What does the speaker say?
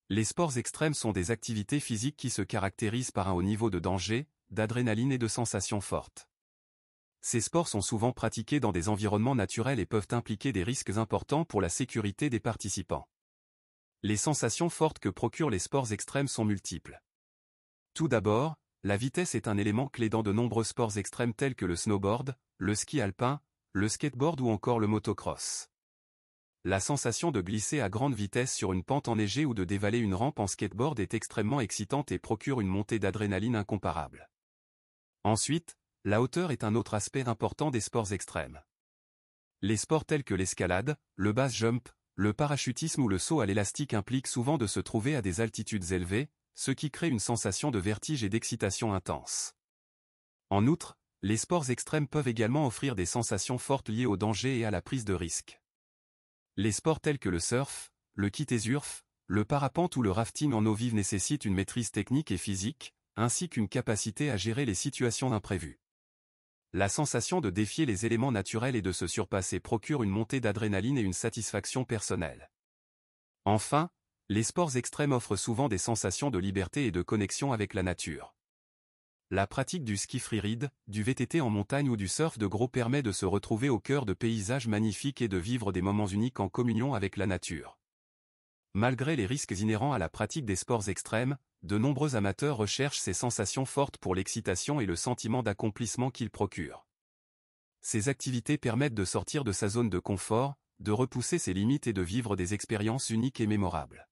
Les sports extrêmes sont des activités physiques qui se caractérisent par un haut niveau de danger, d'adrénaline et de sensations fortes. Ces sports sont souvent pratiqués dans des environnements naturels et peuvent impliquer des risques importants pour la sécurité des participants. Les sensations fortes que procurent les sports extrêmes sont multiples. Tout d'abord, la vitesse est un élément clé dans de nombreux sports extrêmes tels que le snowboard, le ski alpin, le skateboard ou encore le motocross. La sensation de glisser à grande vitesse sur une pente enneigée ou de dévaler une rampe en skateboard est extrêmement excitante et procure une montée d'adrénaline incomparable. Ensuite, la hauteur est un autre aspect important des sports extrêmes. Les sports tels que l'escalade, le base jump, le parachutisme ou le saut à l'élastique impliquent souvent de se trouver à des altitudes élevées, ce qui crée une sensation de vertige et d'excitation intense. En outre, les sports extrêmes peuvent également offrir des sensations fortes liées au danger et à la prise de risque. Les sports tels que le surf, le kitesurf, le parapente ou le rafting en eau vive nécessitent une maîtrise technique et physique, ainsi qu'une capacité à gérer les situations imprévues. La sensation de défier les éléments naturels et de se surpasser procure une montée d'adrénaline et une satisfaction personnelle. Enfin, les sports extrêmes offrent souvent des sensations de liberté et de connexion avec la nature. La pratique du ski freeride, du VTT en montagne ou du surf de gros permet de se retrouver au cœur de paysages magnifiques et de vivre des moments uniques en communion avec la nature. Malgré les risques inhérents à la pratique des sports extrêmes, de nombreux amateurs recherchent ces sensations fortes pour l'excitation et le sentiment d'accomplissement qu'ils procurent. Ces activités permettent de sortir de sa zone de confort, de repousser ses limites et de vivre des expériences uniques et mémorables.